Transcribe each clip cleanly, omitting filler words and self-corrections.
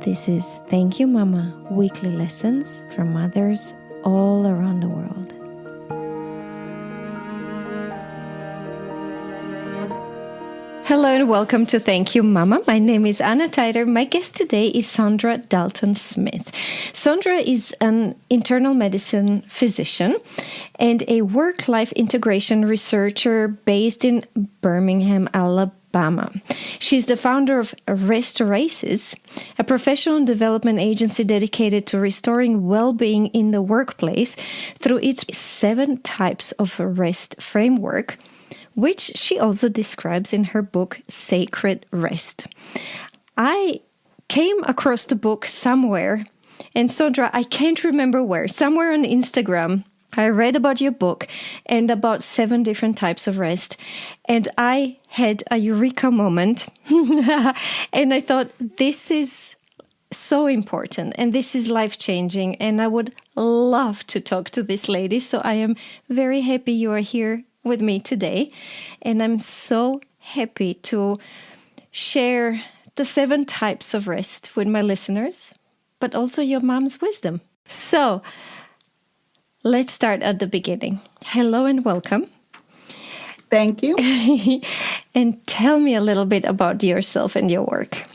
This is Thank You Mama, weekly lessons from mothers all around the world. Hello and welcome to Thank You Mama. My name is Anna Teider. My guest today is Saundra Dalton-Smith. Saundra is an internal medicine physician and a work-life integration researcher based in Birmingham, Alabama. She's the founder of Restoraces, a professional development agency dedicated to restoring well-being in the workplace through its 7 types of rest framework, which she also describes in her book, Sacred Rest. I came across the book somewhere, and Saundra, I can't remember where, somewhere on Instagram, I read about your book and about 7 different types of rest, and I had a eureka moment, and I thought, this is so important, and this is life-changing, and I would love to talk to this lady, so I am very happy you are here with me today, and I'm so happy to share the 7 types of rest with my listeners, but also your mom's wisdom. So let's start at the beginning. Hello and welcome. Thank you. And tell me a little bit about yourself and your work.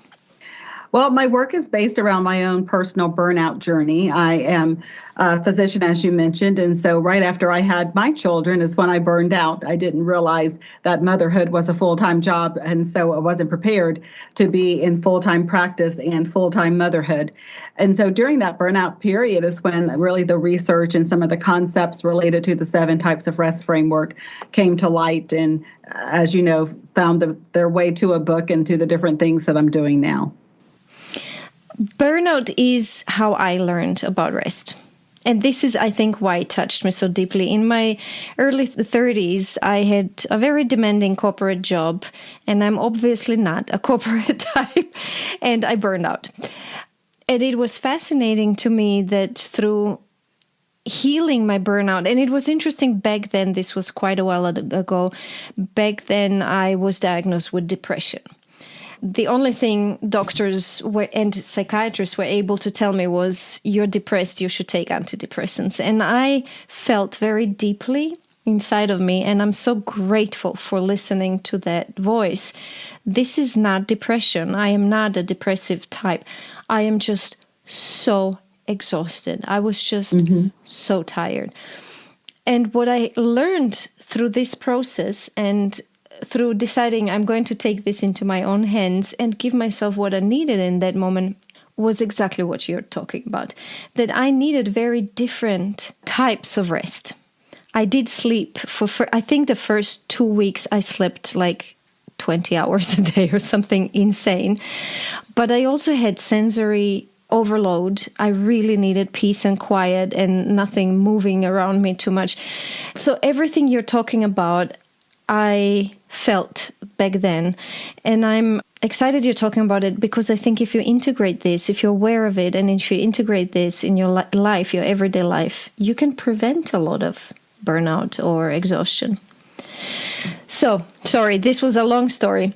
Well, my work is based around my own personal burnout journey. I am a physician, as you mentioned, and so right after I had my children is when I burned out. I didn't realize that motherhood was a full-time job, and so I wasn't prepared to be in full-time practice and full-time motherhood. And so during that burnout period is when really the research and some of the concepts related to the 7 types of rest framework came to light and, as you know, found their way to a book and to the different things that I'm doing now. Burnout is how I learned about rest. And this is, I think, why it touched me so deeply. In my early 30s, I had a very demanding corporate job, and I'm obviously not a corporate type, and I burned out. And it was fascinating to me that through healing my burnout, and it was interesting back then, this was quite a while ago, back then I was diagnosed with depression. The only thing doctors and psychiatrists were able to tell me was, you're depressed, you should take antidepressants. And I felt very deeply inside of me, and I'm so grateful for listening to that voice. This is not depression. I am not a depressive type. I am just so exhausted. I was just so tired. And what I learned through this process and through deciding I'm going to take this into my own hands and give myself what I needed in that moment was exactly what you're talking about. That I needed very different types of rest. I did sleep for I think the first 2 weeks I slept like 20 hours a day or something insane. But I also had sensory overload. I really needed peace and quiet and nothing moving around me too much. So everything you're talking about, I felt back then, and I'm excited you're talking about it because I think if you integrate this, if you're aware of it, and if you integrate this in your life, your everyday life, you can prevent a lot of burnout or exhaustion. So, sorry, this was a long story.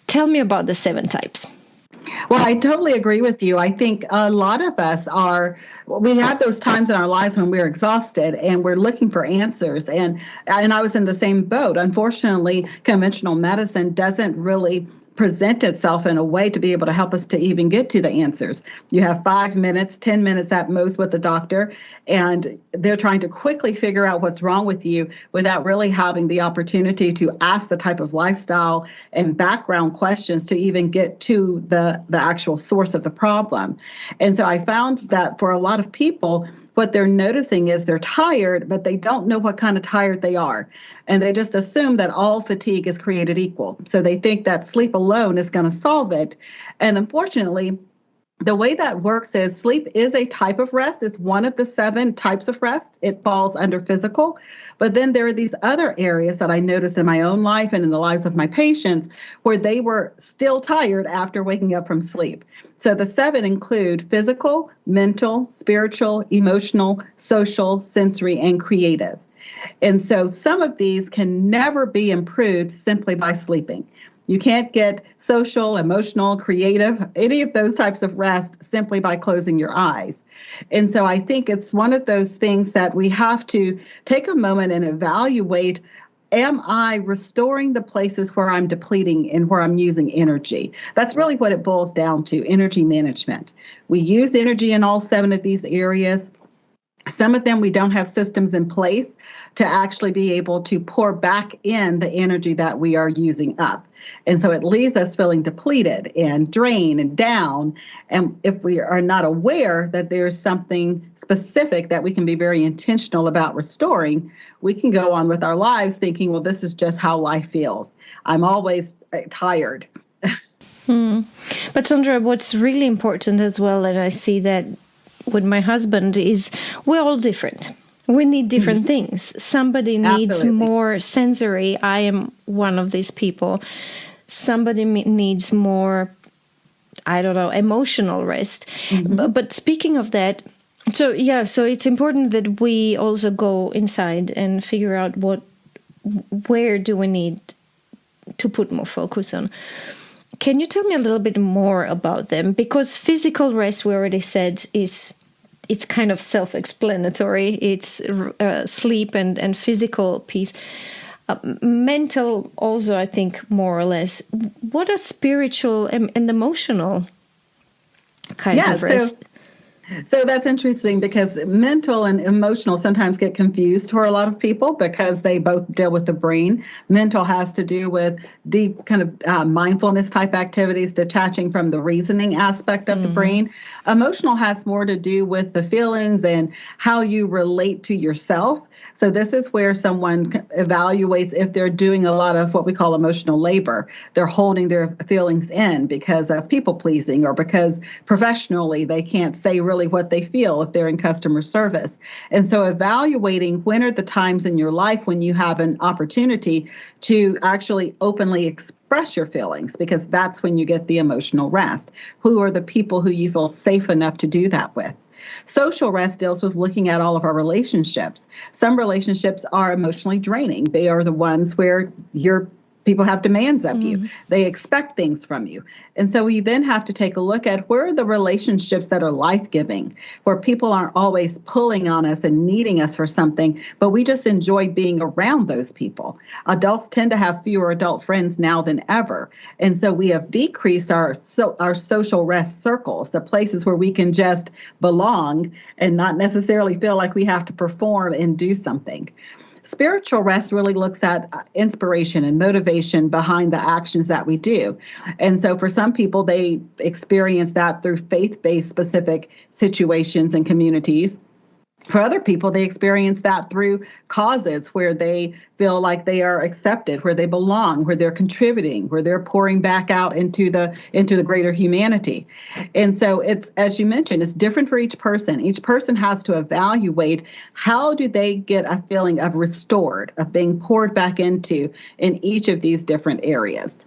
Tell me about the 7 types. Well, I totally agree with you. I think a lot of us we have those times in our lives when we're exhausted and we're looking for answers. And I was in the same boat. Unfortunately, conventional medicine doesn't really present itself in a way to be able to help us to even get to the answers. You have 5 minutes, 10 minutes at most with the doctor, and they're trying to quickly figure out what's wrong with you without really having the opportunity to ask the type of lifestyle and background questions to even get to the actual source of the problem. And so I found that for a lot of people, what they're noticing is they're tired, but they don't know what kind of tired they are. And they just assume that all fatigue is created equal. So they think that sleep alone is going to solve it. And unfortunately, the way that works is sleep is a type of rest. It's one of the 7 types of rest. It falls under physical. But then there are these other areas that I noticed in my own life and in the lives of my patients where they were still tired after waking up from sleep. So the 7 include physical, mental, spiritual, emotional, social, sensory, and creative. And so some of these can never be improved simply by sleeping. You can't get social, emotional, creative, any of those types of rest simply by closing your eyes. And so I think it's one of those things that we have to take a moment and evaluate. Am I restoring the places where I'm depleting and where I'm using energy? That's really what it boils down to, energy management. We use energy in all 7 of these areas. Some of them we don't have systems in place to actually be able to pour back in the energy that we are using up. And so it leaves us feeling depleted and drained and down. And if we are not aware that there's something specific that we can be very intentional about restoring, we can go on with our lives thinking, well, this is just how life feels. I'm always tired. But Saundra, what's really important as well, and I see that with my husband, is we're all different. We need different things. Somebody needs Absolutely. more sensory. I am one of these people. Somebody needs more, I don't know, emotional rest. But speaking of that, so it's important that we also go inside and figure out where do we need to put more focus on. Can you tell me a little bit more about them? Because physical rest, we already said, it's kind of self-explanatory. It's sleep and physical peace. Mental also, I think, more or less. What are spiritual and emotional kinds of rest? So that's interesting because mental and emotional sometimes get confused for a lot of people because they both deal with the brain. Mental has to do with deep kind of mindfulness type activities, detaching from the reasoning aspect of the brain. Emotional has more to do with the feelings and how you relate to yourself. So this is where someone evaluates if they're doing a lot of what we call emotional labor. They're holding their feelings in because of people pleasing or because professionally they can't say really what they feel if they're in customer service. And so evaluating when are the times in your life when you have an opportunity to actually openly express your feelings, because that's when you get the emotional rest. Who are the people who you feel safe enough to do that with? Social rest deals with looking at all of our relationships. Some relationships are emotionally draining. They are the ones where people have demands of you. They expect things from you. And so we then have to take a look at where are the relationships that are life-giving, where people aren't always pulling on us and needing us for something, but we just enjoy being around those people. Adults tend to have fewer adult friends now than ever. And so we have decreased our social rest circles, the places where we can just belong and not necessarily feel like we have to perform and do something. Spiritual rest really looks at inspiration and motivation behind the actions that we do. And so for some people, they experience that through faith-based specific situations and communities. For other people, they experience that through causes where they feel like they are accepted, where they belong, where they're contributing, where they're pouring back out into the greater humanity. And so it's, as you mentioned, it's different for each person. Each person has to evaluate how do they get a feeling of restored, of being poured back into in each of these different areas.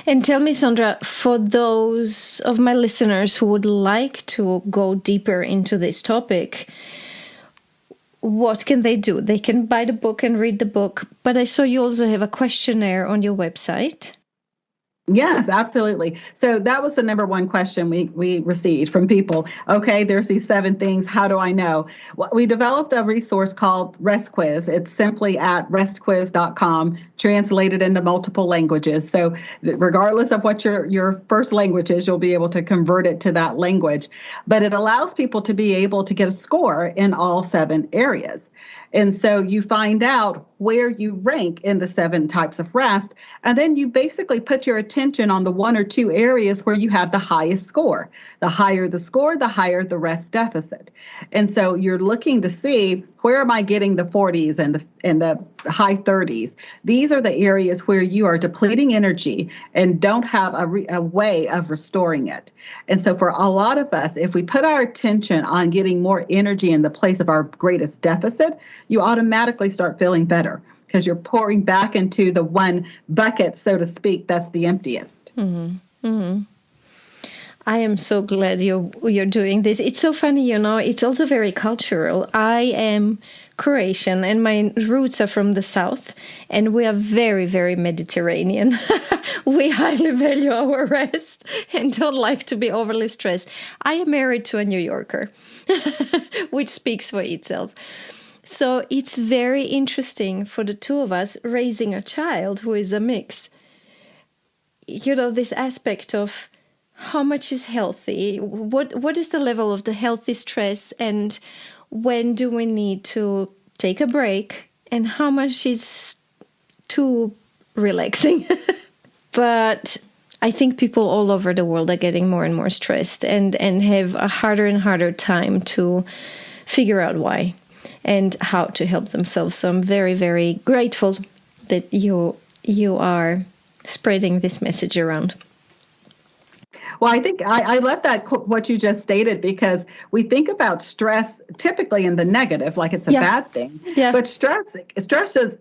And tell me, Saundra, for those of my listeners who would like to go deeper into this topic, what can they do? They can buy the book and read the book, but I saw you also have a questionnaire on your website. Yes, absolutely. So that was the number one question we received from people. Okay, there's these 7 things. How do I know? Well, we developed a resource called Rest Quiz. It's simply at restquiz.com, translated into multiple languages. So regardless of what your first language is, you'll be able to convert it to that language. But it allows people to be able to get a score in all 7 areas. And so you find out where you rank in the 7 types of rest, and then you basically put your attention on the 1 or 2 areas where you have the highest score. The higher the score, the higher the rest deficit. And so you're looking to see, where am I getting the 40s and the high 30s? These are the areas where you are depleting energy and don't have a way of restoring it. And so for a lot of us, if we put our attention on getting more energy in the place of our greatest deficit, you automatically start feeling better because you're pouring back into the one bucket, so to speak, that's the emptiest. Mm-hmm. Mm-hmm. I am so glad you're doing this. It's so funny, it's also very cultural. I am Croatian, and my roots are from the south, and we are very, very Mediterranean. We highly value our rest and don't like to be overly stressed. I am married to a New Yorker, which speaks for itself. So it's very interesting for the two of us raising a child who is a mix. You know, this aspect of how much is healthy, what is the level of the healthy stress, and when do we need to take a break, and how much is too relaxing. But I think people all over the world are getting more and more stressed and have a harder and harder time to figure out why and how to help themselves. So I'm very, very grateful that you are spreading this message around. Well, I think I love that what you just stated, because we think about stress typically in the negative, like it's a bad thing. Yeah. But stress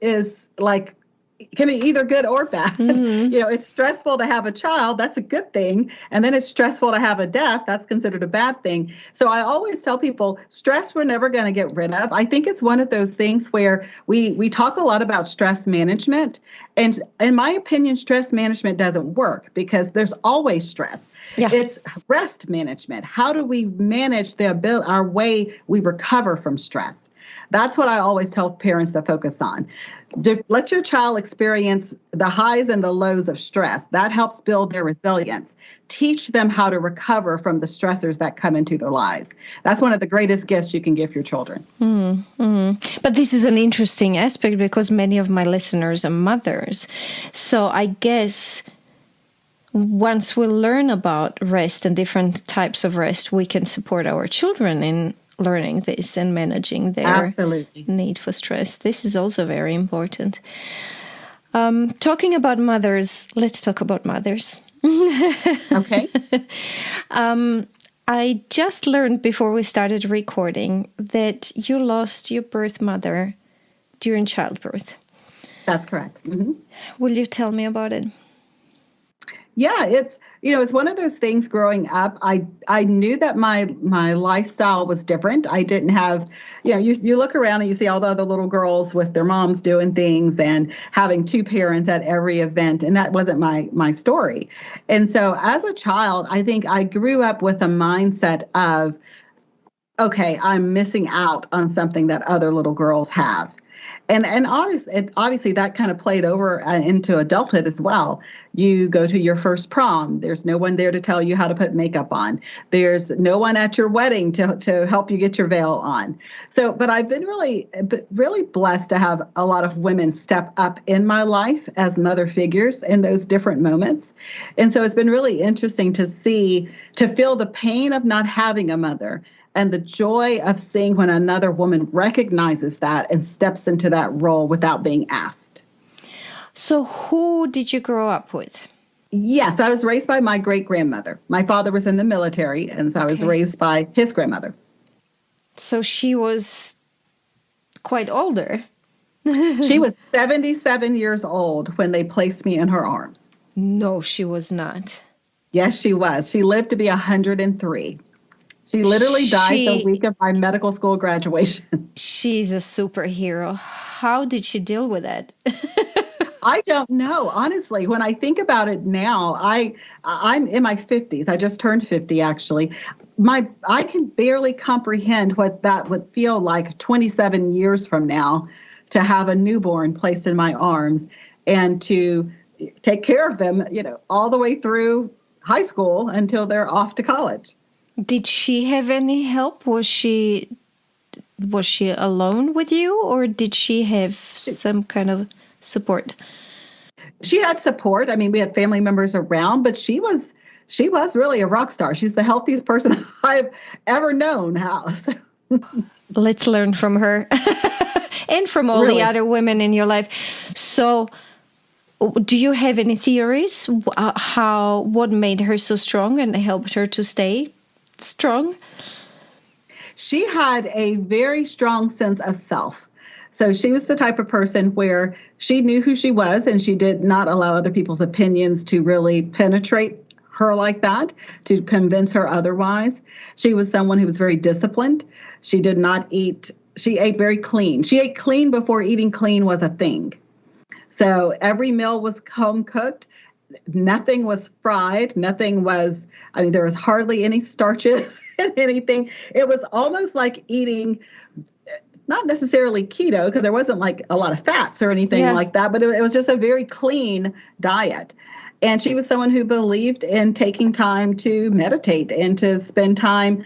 is like, it can be either good or bad. Mm-hmm. You know, it's stressful to have a child. That's a good thing. And then it's stressful to have a death. That's considered a bad thing. So I always tell people stress we're never going to get rid of. I think it's one of those things where we talk a lot about stress management. And in my opinion, stress management doesn't work because there's always stress. Yeah. It's rest management. How do we manage our way we recover from stress? That's what I always tell parents to focus on. Let your child experience the highs and the lows of stress. That helps build their resilience. Teach them how to recover from the stressors that come into their lives. That's one of the greatest gifts you can give your children. But this is an interesting aspect because many of my listeners are mothers. So I guess once we learn about rest and different types of rest, we can support our children in learning this and managing their need for stress. This is also very important. Talking about mothers, let's talk about mothers. Okay. I just learned before we started recording that you lost your birth mother during childbirth. That's correct. Mm-hmm. Will you tell me about it? Yeah, it's one of those things growing up. I knew that my lifestyle was different. I didn't have, you look around and you see all the other little girls with their moms doing things and having two parents at every event. And that wasn't my story. And so as a child, I think I grew up with a mindset of, okay, I'm missing out on something that other little girls have. And obviously that kind of played over into adulthood as well. You go to your first prom. There's no one there to tell you how to put makeup on. There's no one at your wedding to help you get your veil on. So, but I've been really blessed to have a lot of women step up in my life as mother figures in those different moments. And so it's been really interesting to feel the pain of not having a mother and the joy of seeing when another woman recognizes that and steps into that role without being asked. So who did you grow up with? Yes, I was raised by my great-grandmother. My father was in the military, and so I was raised by his grandmother. So she was quite older. She was 77 years old when they placed me in her arms. No, she was not. Yes, she was. She lived to be 103. She literally died the week of my medical school graduation. She's a superhero. How did she deal with that? I don't know. Honestly, when I think about it now, I'm in my 50s. I just turned 50, actually. I can barely comprehend what that would feel like 27 years from now, to have a newborn placed in my arms and to take care of them, all the way through high school until they're off to college. Did she have any help? Was she alone with you, or did she have some kind of support? She had support. I mean, we had family members around, but she was really a rock star. She's the healthiest person I've ever known. Let's learn from her and from all the other women in your life. So, do you have any theories what made her so strong and helped her to stay strong? She had a very strong sense of self. So she was the type of person where she knew who she was, and she did not allow other people's opinions to really penetrate her like that, to convince her otherwise. She was someone who was very disciplined. She did not eat she ate very clean. She ate clean before eating clean was a thing. So every meal was home cooked. Nothing was fried. Nothing was, I mean, there was hardly any starches in anything. It was almost like eating, not necessarily keto, because there wasn't like a lot of fats or anything like that, but it was just a very clean diet. And she was someone who believed in taking time to meditate and to spend time,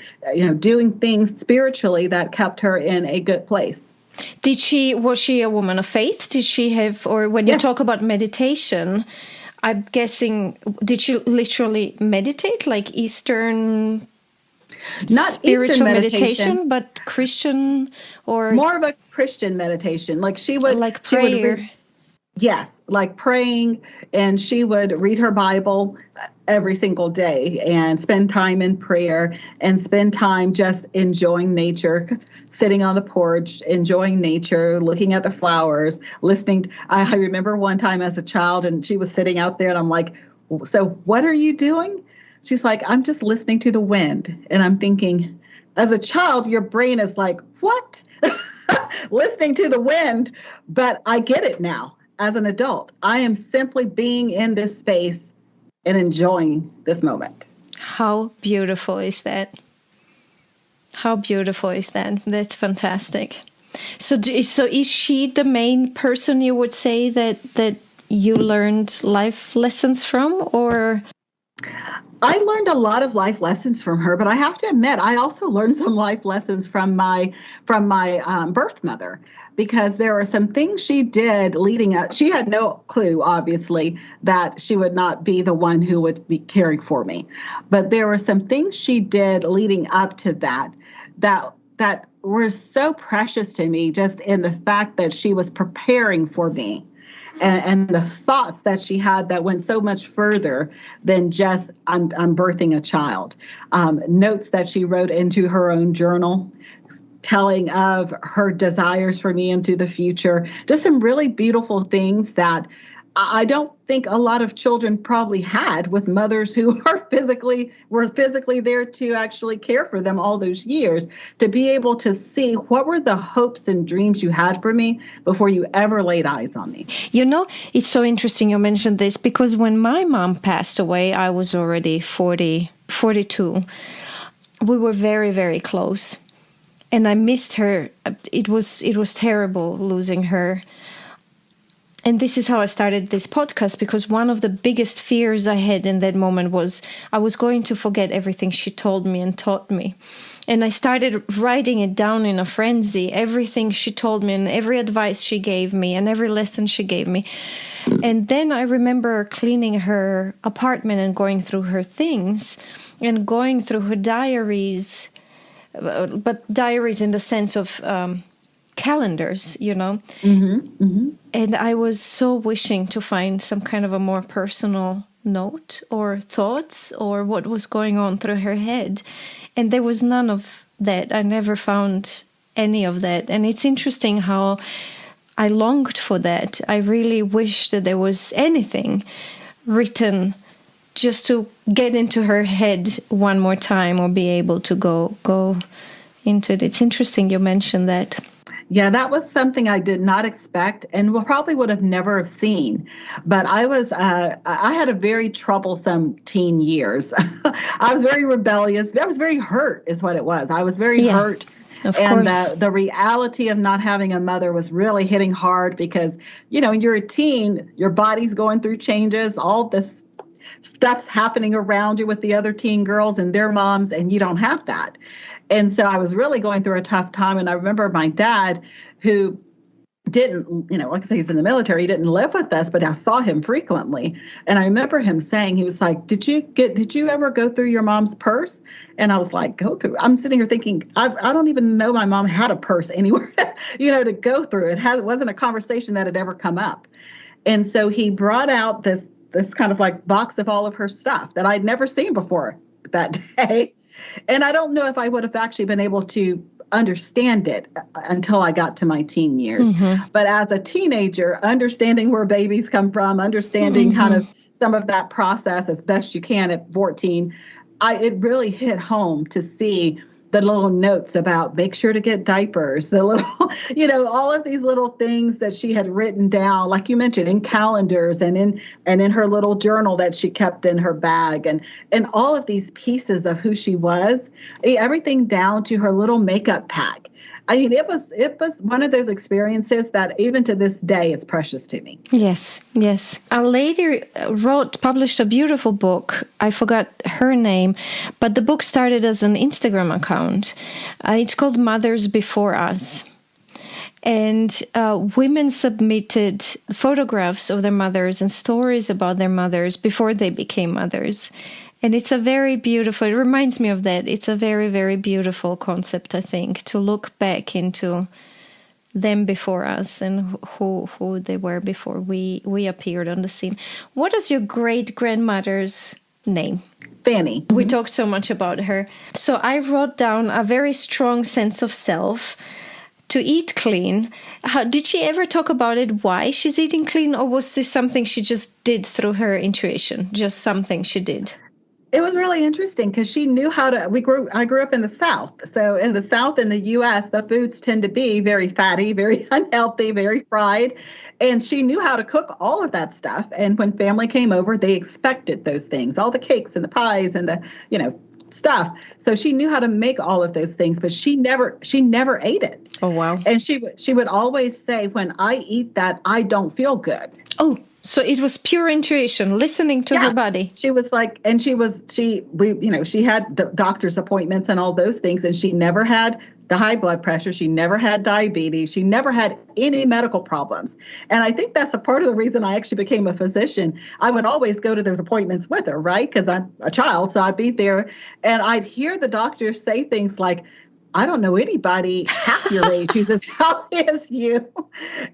doing things spiritually that kept her in a good place. Was she a woman of faith? Did she have, or when you talk about meditation, I'm guessing, did she literally meditate, like Eastern, not spiritual Eastern meditation, but Christian, or more of a Christian meditation? Like she would, like prayer. Yes, like praying, and she would read her Bible every single day and spend time in prayer and spend time just enjoying nature, sitting on the porch, enjoying nature, looking at the flowers, listening. I remember one time as a child, and she was sitting out there, and I'm like, so what are you doing? She's like, I'm just listening to the wind. And I'm thinking, as a child, your brain is like, what? Listening to the wind, but I get it now. As an adult, I am simply being in this space and enjoying this moment. How beautiful is that? How beautiful is that? That's fantastic. So is she the main person you would say that you learned life lessons from, or? I learned a lot of life lessons from her, but I have to admit, I also learned some life lessons from my birth mother, because there were some things she did leading up. She had no clue, obviously, that she would not be the one who would be caring for me. But there were some things she did leading up to that were so precious to me, just in the fact that she was preparing for me. And the thoughts that she had that went so much further than just, I'm birthing a child. Notes that she wrote into her own journal, telling of her desires for me into the future. Just some really beautiful things that I don't think a lot of children probably had, with mothers who were physically there to actually care for them all those years, to be able to see what were the hopes and dreams you had for me before you ever laid eyes on me. It's so interesting you mentioned this, because when my mom passed away, I was already 42. We were very, very close, and I missed her. It was terrible losing her. And this is how I started this podcast, because one of the biggest fears I had in that moment was I was going to forget everything she told me and taught me. And I started writing it down in a frenzy, everything she told me and every advice she gave me and every lesson she gave me. And then I remember cleaning her apartment and going through her things and going through her diaries, but diaries in the sense of calendars, Mm-hmm, mm-hmm. And I was so wishing to find some kind of a more personal note or thoughts or what was going on through her head. And there was none of that. I never found any of that. And it's interesting how I longed for that. I really wished that there was anything written just to get into her head one more time, or be able to go into it. It's interesting you mentioned that. Yeah, that was something I did not expect, and probably would have never have seen. But I had a very troublesome teen years. I was very rebellious. I was very hurt is what it was. I was very hurt. And the reality of not having a mother was really hitting hard, because, when you're a teen, your body's going through changes, all this stuff's happening around you with the other teen girls and their moms, and you don't have that. And so I was really going through a tough time. And I remember my dad, who didn't, like I say, he's in the military, he didn't live with us, but I saw him frequently. And I remember him saying, he was like, did you ever go through your mom's purse? And I was like, go through? I'm sitting here thinking, I don't even know my mom had a purse anywhere, to go through. It wasn't a conversation that had ever come up. And so he brought out this kind of like box of all of her stuff that I'd never seen before that day. And I don't know if I would have actually been able to understand it until I got to my teen years. Mm-hmm. But as a teenager, understanding where babies come from, understanding kind of some of that process as best you can at 14, it really hit home to see the little notes about make sure to get diapers, the little, all of these little things that she had written down, like you mentioned, in calendars and in her little journal that she kept in her bag, and all of these pieces of who she was, everything down to her little makeup pack. I mean, it was one of those experiences that even to this day, it's precious to me. Yes, yes. I later published a beautiful book. I forgot her name, but the book started as an Instagram account. It's called Mothers Before Us. And women submitted photographs of their mothers and stories about their mothers before they became mothers. And it's a very beautiful, it reminds me of that. It's a very, very beautiful concept, I think, to look back into them before us and who they were before we appeared on the scene. What is your great-grandmother's name? Fanny. We talked so much about her. So I wrote down a very strong sense of self, to eat clean. Did she ever talk about it, why she's eating clean, or was this something she just did through her intuition, just something she did? It was really interesting because she knew how to, I grew up in the South. So in the South, in the U.S., the foods tend to be very fatty, very unhealthy, very fried. And she knew how to cook all of that stuff. And when family came over, they expected those things, all the cakes and the pies and the, stuff. So she knew how to make all of those things, but she never ate it. Oh, wow. And she would always say, when I eat that, I don't feel good. Oh, so it was pure intuition, listening to her body. She was like, and she had the doctor's appointments and all those things, and she never had the high blood pressure. She never had diabetes. She never had any medical problems. And I think that's a part of the reason I actually became a physician. I would always go to those appointments with her, right? Because I'm a child, so I'd be there, and I'd hear the doctors say things like, I don't know anybody half your age who's as healthy as you.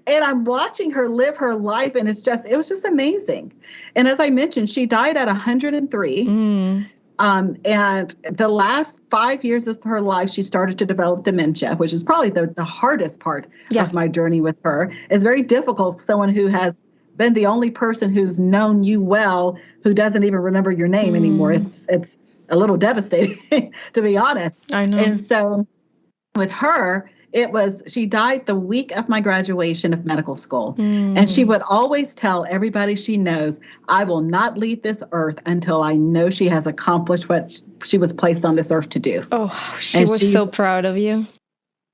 And I'm watching her live her life, and it was just amazing. And as I mentioned, she died at 103. And the last 5 years of her life, she started to develop dementia, which is probably the hardest part of my journey with her. It's very difficult for someone who has been the only person who's known you well, who doesn't even remember your name anymore. It's a little devastating, to be honest. I know. And so with her, she died the week of my graduation of medical school. And she would always tell everybody she knows, I will not leave this earth until I know she has accomplished what she was placed on this earth to do. Oh, she was so proud of you.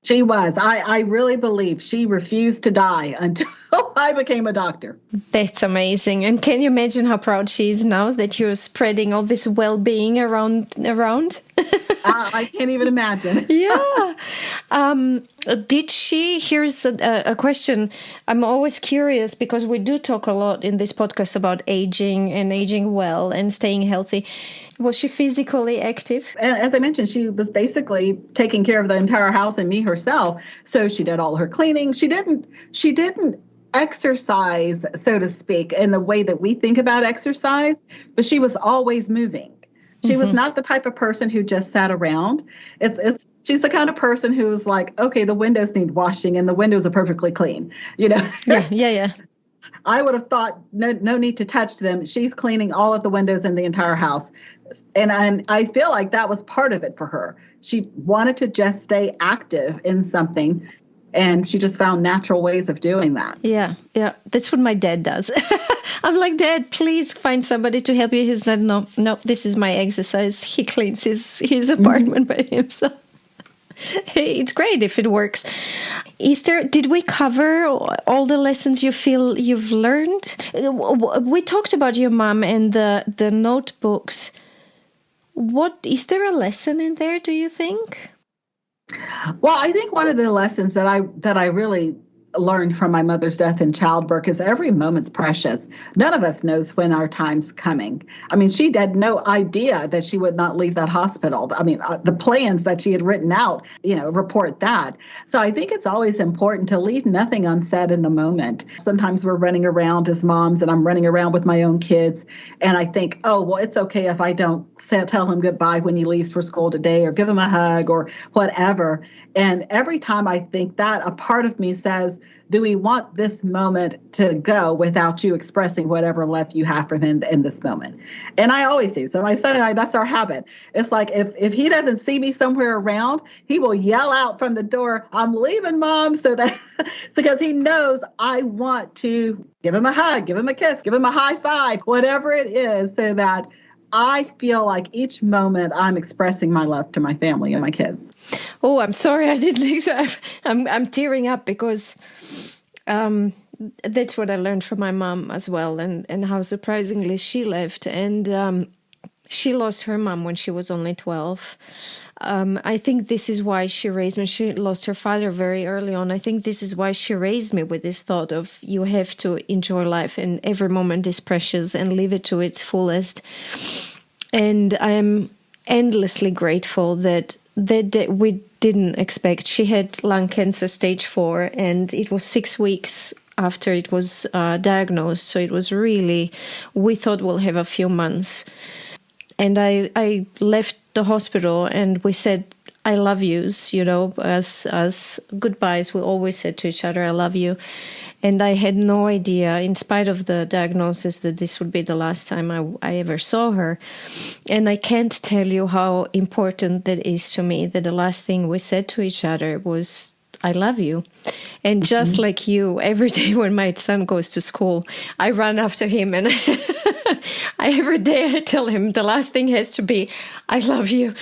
She was. I really believe she refused to die until I became a doctor. That's amazing. And can you imagine how proud she is now that you're spreading all this well-being around? I can't even imagine. Yeah. Here's a question. I'm always curious because we do talk a lot in this podcast about aging and aging well and staying healthy. Was she physically active? As I mentioned, she was basically taking care of the entire house and me herself. So she did all her cleaning. She didn't exercise, so to speak, in the way that we think about exercise, but she was always moving. She was not the type of person who just sat around. She's the kind of person who's like, okay, the windows need washing and the windows are perfectly clean. Yeah. I would have thought no need to touch them. She's cleaning all of the windows in the entire house. And I feel like that was part of it for her. She wanted to just stay active in something, and she just found natural ways of doing that. Yeah. That's what my dad does. I'm like, Dad, please find somebody to help you. He's like, no, this is my exercise. He cleans his apartment by himself. It's great if it works. Did we cover all the lessons you feel you've learned? We talked about your mom and the notebooks. Is there a lesson in there, do you think? Well, I think one of the lessons that I really learned from my mother's death in childbirth is every moment's precious. None of us knows when our time's coming. I mean, she had no idea that she would not leave that hospital. I mean, the plans that she had written out, report that. So I think it's always important to leave nothing unsaid in the moment. Sometimes we're running around as moms, and I'm running around with my own kids, and I think, oh, well, it's okay if I don't tell him goodbye when he leaves for school today, or give him a hug or whatever. And every time I think that, a part of me says, do we want this moment to go without you expressing whatever love you have for him in this moment? And I always do. So my son and I, that's our habit. It's like if he doesn't see me somewhere around, he will yell out from the door, "I'm leaving, Mom," so that because he knows I want to give him a hug, give him a kiss, give him a high five, whatever it is, so that I feel like each moment I'm expressing my love to my family and my kids. Oh, I'm sorry, I didn't. I'm tearing up because that's what I learned from my mom as well, and how surprisingly she left. And she lost her mom when she was only 12. I think this is why she raised me. She lost her father very early on. I think this is why she raised me with this thought of you have to enjoy life and every moment is precious and live it to its fullest. And I'm endlessly grateful that we didn't expect. She had lung cancer stage 4, and it was 6 weeks after it was diagnosed. So it was really, we thought we'll have a few months. And I left the hospital and we said, I love yous, as goodbyes. We always said to each other, I love you. And I had no idea, in spite of the diagnosis, that this would be the last time I ever saw her. And I can't tell you how important that is to me, that the last thing we said to each other was, I love you. And just like you, every day when my son goes to school, I run after him and every day I tell him the last thing has to be, I love you.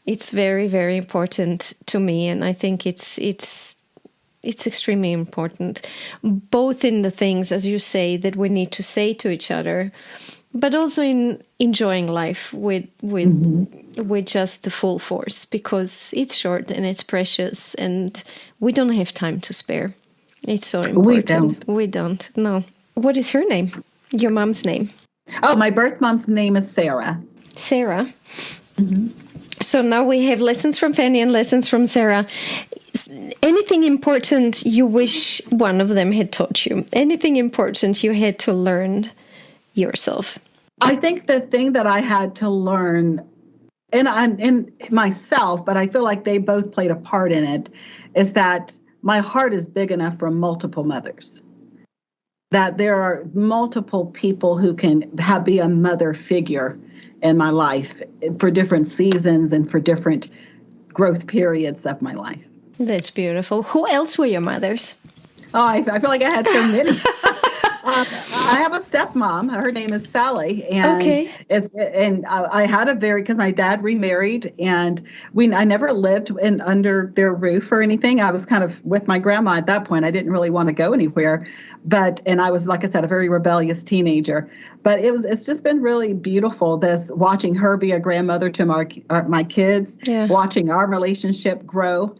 It's very, very important to me. And I think it's extremely important, both in the things, as you say, that we need to say to each other, but also in enjoying life with just the full force, because it's short and it's precious and we don't have time to spare. It's so important. We don't. No. What is her name? Your mom's name? Oh, my birth mom's name is Sarah. Sarah. Mm-hmm. So now we have lessons from Fanny and lessons from Sarah. Anything important you wish one of them had taught you? Anything important you had to learn yourself? I think the thing that I had to learn, and I'm in myself, but I feel like they both played a part in it, is that my heart is big enough for multiple mothers. That there are multiple people who can be a mother figure in my life for different seasons and for different growth periods of my life. That's beautiful. Who else were your mothers? Oh, I feel like I had so many. I have a stepmom. Her name is Sally, and I had because my dad remarried, and I never lived under their roof or anything. I was kind of with my grandma at that point. I didn't really want to go anywhere, and I was, like I said, a very rebellious teenager. But it's just been really beautiful. Watching her be a grandmother to my kids, watching our relationship grow.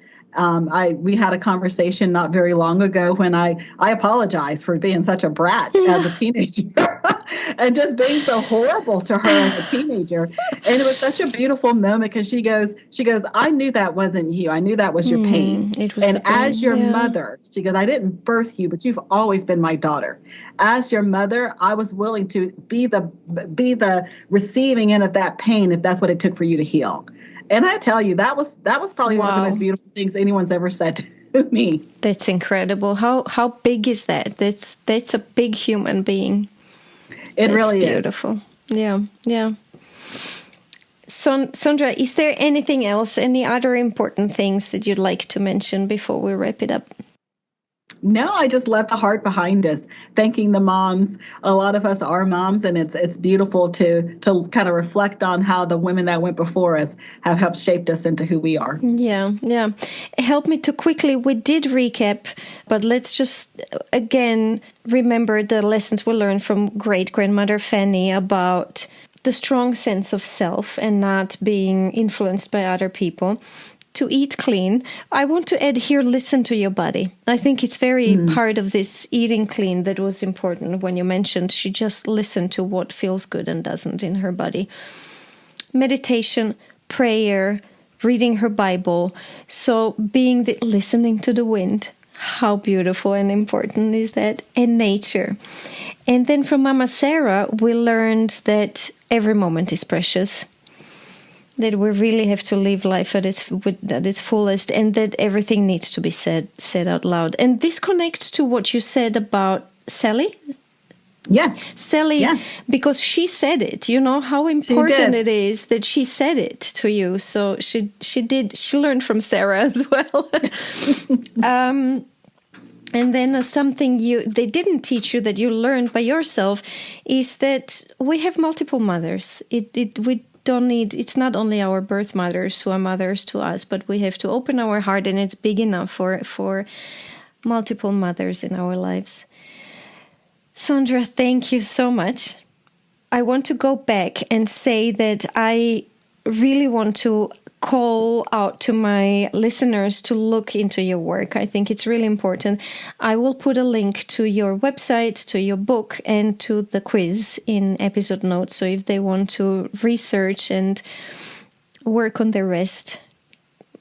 We had a conversation not very long ago when I apologized for being such a brat as a teenager and just being so horrible to her as a teenager. And it was such a beautiful moment because she goes, I knew that wasn't you. I knew that was your pain. And as your mother, she goes, I didn't birth you, but you've always been my daughter. As your mother, I was willing to be the receiving end of that pain if that's what it took for you to heal. And I tell you, that was probably one of the most beautiful things anyone's ever said to me. That's incredible. How big is that? That's a big human being. It really is beautiful. Yeah. Saundra, is there anything else? Any other important things that you'd like to mention before we wrap it up? No, I just love the heart behind us, thanking the moms. A lot of us are moms, and it's beautiful to kind of reflect on how the women that went before us have helped shaped us into who we are. Yeah. Help me to quickly, we did recap, but let's just again remember the lessons we learned from great-grandmother Fanny about the strong sense of self and not being influenced by other people. To eat clean. I want to add here, listen to your body. I think it's very part of this eating clean that was important when you mentioned she just listened to what feels good and doesn't in her body. Meditation, prayer, reading her Bible. So listening to the wind. How beautiful and important is that? And nature. And then from Mama Sarah, we learned that every moment is precious. that we really have to live life at its fullest, and that everything needs to be said out loud. And this connects to what you said about Sally. Yeah. Sally, yeah. Because she said it, you know how important it is that she said it to you. So she learned from Sarah as well. And then something they didn't teach you that you learned by yourself is that we have multiple mothers. We don't need, it's not only our birth mothers who are mothers to us, but we have to open our heart, and it's big enough for multiple mothers in our lives. Saundra, thank you so much. I want to go back and say that I really want to call out to my listeners to look into your work. I think it's really important. I will put a link to your website, to your book, and to the quiz in episode notes. So if they want to research and work on the rest,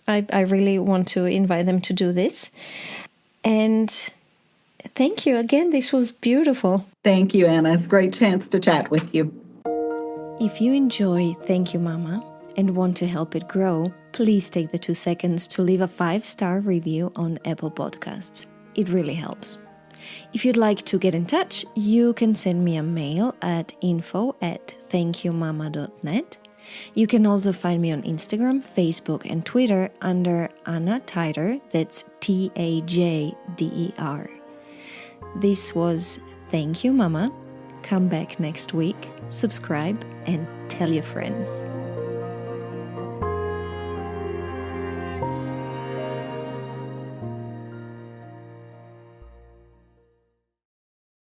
I really want to invite them to do this. And thank you again. This was beautiful. Thank you, Anna. It's a great chance to chat with you. If you enjoy Thank You Mama and want to help it grow, please take the 2 seconds to leave a 5-star review on Apple Podcasts. It really helps. If you'd like to get in touch, you can send me a mail at info@thankyoumama.net. You can also find me on Instagram, Facebook, and Twitter under Anna Teider. That's Tajder. This was Thank You Mama. Come back next week, subscribe, and tell your friends.